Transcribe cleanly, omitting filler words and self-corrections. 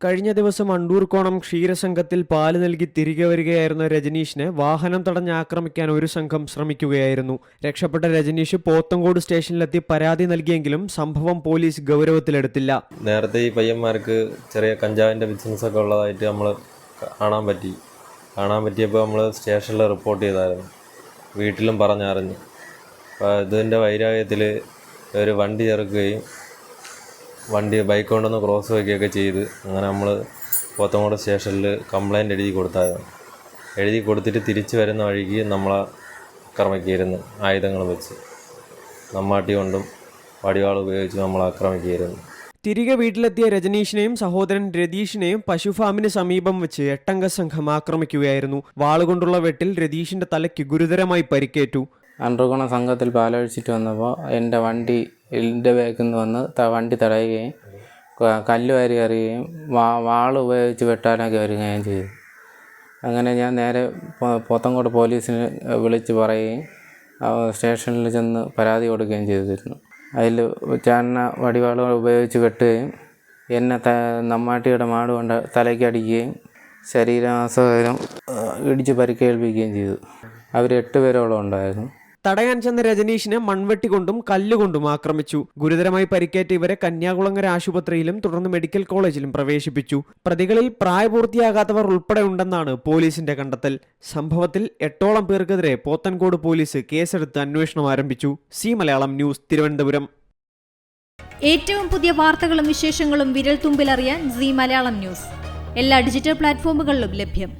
കഴിഞ്ഞ ദിവസം അണ്ടൂർക്കോണം ക്ഷീരസംഘത്തിൽ പാല് നൽകി തിരികെ വരികയായിരുന്ന രജനീഷിനെ വാഹനം തടഞ്ഞ് ആക്രമിക്കാൻ ഒരു സംഘം ശ്രമിക്കുകയായിരുന്നു. രക്ഷപ്പെട്ട രജനീഷ് പോത്തങ്കോട് സ്റ്റേഷനിലെത്തി പരാതി നൽകിയെങ്കിലും സംഭവം പോലീസ് ഗൗരവത്തിലെടുത്തില്ല. നേരത്തെ ഈ പയ്യന്മാർക്ക് ചെറിയ കഞ്ചാവിൻ്റെ ബിസിനസ്സൊക്കെ ഉള്ളതായിട്ട് നമ്മൾ കാണാൻ പറ്റിയപ്പോൾ നമ്മൾ സ്റ്റേഷനിൽ റിപ്പോർട്ട് ചെയ്തായിരുന്നു. വീട്ടിലും പറഞ്ഞറിഞ്ഞു. അപ്പോൾ ഇതിൻ്റെ വൈരാഗ്യത്തിൽ ഒരു വണ്ടി ചേർക്കുകയും ബൈക്ക് കൊണ്ടൊന്ന് ക്രോസ് വയ്ക്കുകയൊക്കെ ചെയ്ത് അങ്ങനെ നമ്മൾ പോത്തങ്കോട് സ്റ്റേഷനിൽ കംപ്ലയിൻ്റ് എഴുതി കൊടുത്തിട്ട് തിരിച്ചു വരുന്ന വഴിക്ക് നമ്മളെ ആക്രമിക്കുകയായിരുന്നു. ആയുധങ്ങൾ വെച്ച് നമ്മാട്ടി കൊണ്ടും വടിവാൾ ഉപയോഗിച്ച് നമ്മളെ ആക്രമിക്കുകയായിരുന്നു. തിരികെ വീട്ടിലെത്തിയ രജനീഷിനെയും സഹോദരൻ രതീഷിനെയും പശുഫാമിന് സമീപം വെച്ച് 8 അംഗ സംഘം ആക്രമിക്കുകയായിരുന്നു. വാളുകൊണ്ടുള്ള വെട്ടിൽ രതീഷിന്റെ തലയ്ക്ക് ഗുരുതരമായി പരിക്കേറ്റു. അണ്ടർകോണം സംഘത്തിൽ പാലൊഴിച്ചിട്ട് വന്നപ്പോൾ എൻ്റെ എൻ്റെ ബാക്കിൽ നിന്ന് വന്ന് വണ്ടി തടയുകയും കല്ല് വാരി എറിയുകയും വാൾ ഉപയോഗിച്ച് വെട്ടാനൊക്കെ വരികയും ചെയ്തു. അങ്ങനെ ഞാൻ നേരെ പോത്തങ്കോട് പോലീസിന് വിളിച്ച് പറയുകയും സ്റ്റേഷനിൽ ചെന്ന് പരാതി കൊടുക്കുകയും ചെയ്തിരുന്നു. അതിൽ ചാണ വടിവാളുകൾ ഉപയോഗിച്ച് വെട്ടുകയും എന്നെ നമ്മാട്ടിയുടെ മാട് കൊണ്ട് തലയ്ക്ക് അടിക്കുകയും ശരീരാസകരം ഇടിച്ച് പരിക്കേൽപ്പിക്കുകയും ചെയ്തു. അവർ 8 പേരോളം ഉണ്ടായിരുന്നു. തടയാൻ ചെന്ന രജനീഷിനെ മൺവെട്ടി കൊണ്ടും കല്ലുകൊണ്ടും ആക്രമിച്ചു. ഗുരുതരമായി പരിക്കേറ്റ ഇവരെ കന്യാകുളങ്ങര ആശുപത്രിയിലും തുടർന്ന് മെഡിക്കൽ കോളേജിലും പ്രവേശിപ്പിച്ചു. പ്രതികളിൽ പ്രായപൂർത്തിയാകാത്തവർ ഉൾപ്പെടെ ഉണ്ടെന്നാണ് പോലീസിന്റെ കണ്ടെത്തൽ. സംഭവത്തിൽ 8ഓളം പേർക്കെതിരെ പോത്തൻകോട് പോലീസ് കേസെടുത്ത് അന്വേഷണം ആരംഭിച്ചു. C Malayalam news, Thiruvananthapuram. ഏറ്റവും പുതിയ വാർത്തകളും വിശേഷങ്ങളും വിരൽ തുമ്പിലറിയാൻ സി മലയാളം ന്യൂസ് എല്ലാ ഡിജിറ്റൽ പ്ലാറ്റ്ഫോമുകളിലും ലഭ്യം.